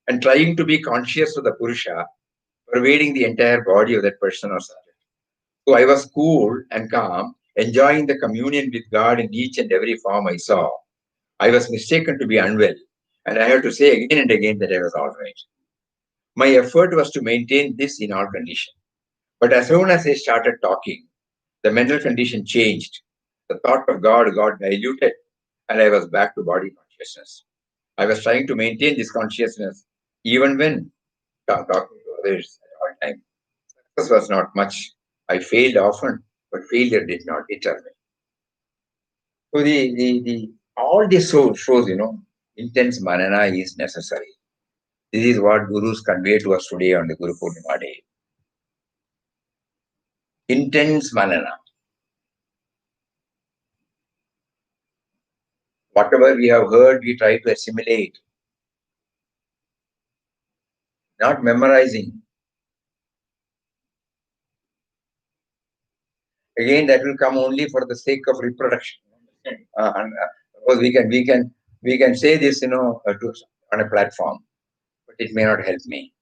A: and trying to be conscious of the Purusha pervading the entire body of that person or subject. So I was cool and calm, enjoying the communion with God in each and every form I saw. I was mistaken to be unwell, and I had to say again and again that I was all right. My effort was to maintain this in all conditions. But as soon as I started talking, the mental condition changed. The thought of God got diluted, and I was back to body consciousness. I was trying to maintain this consciousness even when talking to others at all times. Success was not much. I failed often, but failure did not deter me. So the all this shows, intense manana is necessary. This is what gurus convey to us today on the Guru Purnima day. Intense manana. Whatever we have heard, we try to assimilate, not memorizing. Again, that will come only for the sake of reproduction. Because we can say this, on a platform, but it may not help me.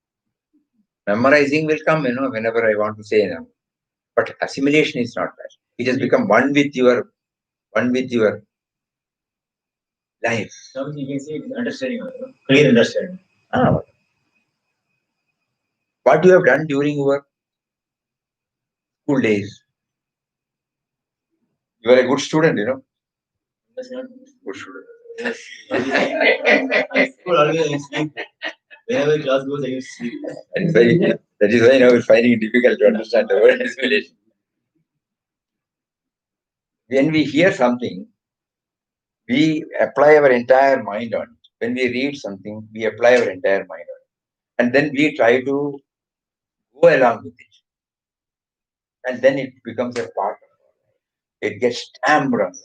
A: Memorizing will come, whenever I want to say them. But assimilation is not that. It has become one with your life.
B: Now you can say it is understanding, clear understanding.
A: What you have done during your school days, You are a good student,
B: That's not
A: Good student.
B: school always sleep. Whenever class goes, I used to sleep.
A: That is why now we're finding it difficult to understand the word assimilation. When we hear something, we apply our entire mind on it. When we read something, we apply our entire mind on it. And then we try to go along with it. And then it becomes a part of our life. It gets stamped on our hearts.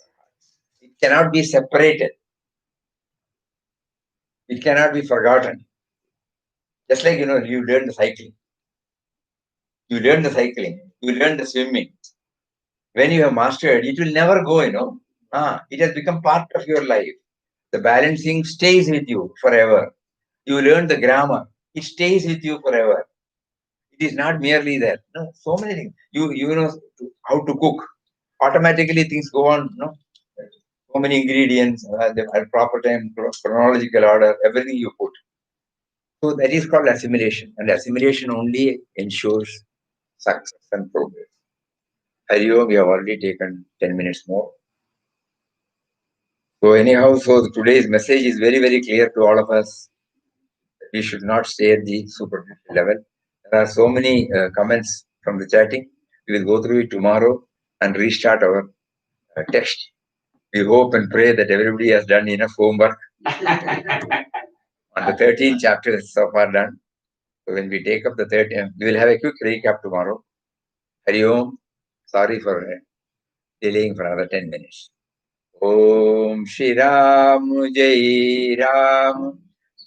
A: It cannot be separated. It cannot be forgotten. Just like, you learn the cycling. You learn the cycling. You learn the swimming. When you have mastered, it will never go, It has become part of your life. The balancing stays with you forever. You learn the grammar. It stays with you forever. It is not merely that. No, so many things. You know how to cook. Automatically things go on. So many ingredients at proper time, chronological order, everything you put. So that is called assimilation, and assimilation only ensures success and progress. Hari Om, we have already taken 10 minutes more. So anyhow, so today's message is very, very clear to all of us. We should not stay at the superficial level. There are so many comments from the chatting. We will go through it tomorrow and restart our text. We hope and pray that everybody has done enough homework. On the 13th chapter is so far done. So when we take up the 13th, we will have a quick recap tomorrow. Hari Om, sorry for delaying for another 10 minutes. Om Shri Ram Jai Ram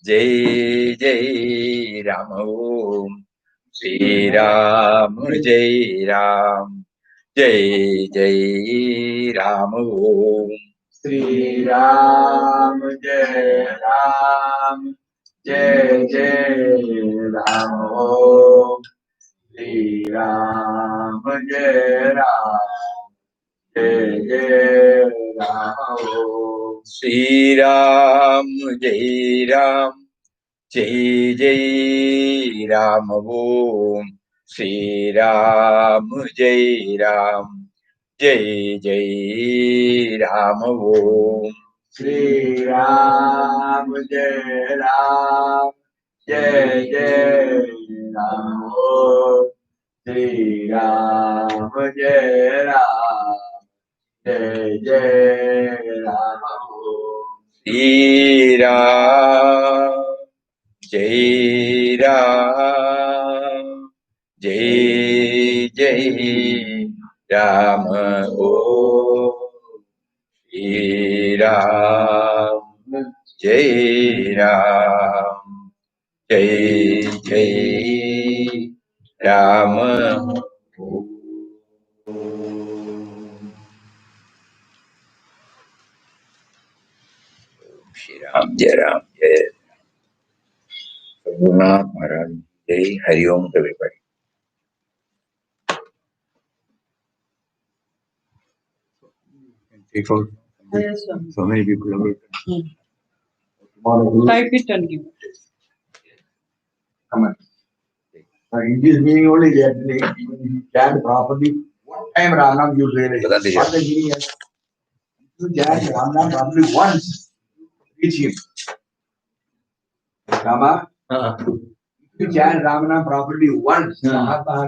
A: Jai Jai Ram Om Shri Ram Jai Ram Jai Jai Ram Om
B: Sri Ram Jai Ram Jai Jai Ram Om Sri Ram Jai Ram Jai Jai Ram Om
A: Shri Ram Jai Ram Jai Jai Ram Om Shri Ram Jai Ram Jai Jai Ram Om
B: Sri Ram Jai Ram Jai Jai Ram Om Sri Ram Jai Ram Jai Jai Ram Om
A: Shri Ram Jai Ram Jai Jai Ram Om Shri Ram Jai Ram Jai Jai Ram Om Shri Ram Jai Ram Jai Raghunath Maharaj Jai Hari Om to everybody. Take out.
C: Yes, Swami.
A: So many people are
C: Type it and give.
B: Come on. In this meaning only they are saying, even if you chant properly, one time Ramnam you realize. What the meaning is? You chant Ramnam properly once, reach him. Rama, you chant Ramnam properly once,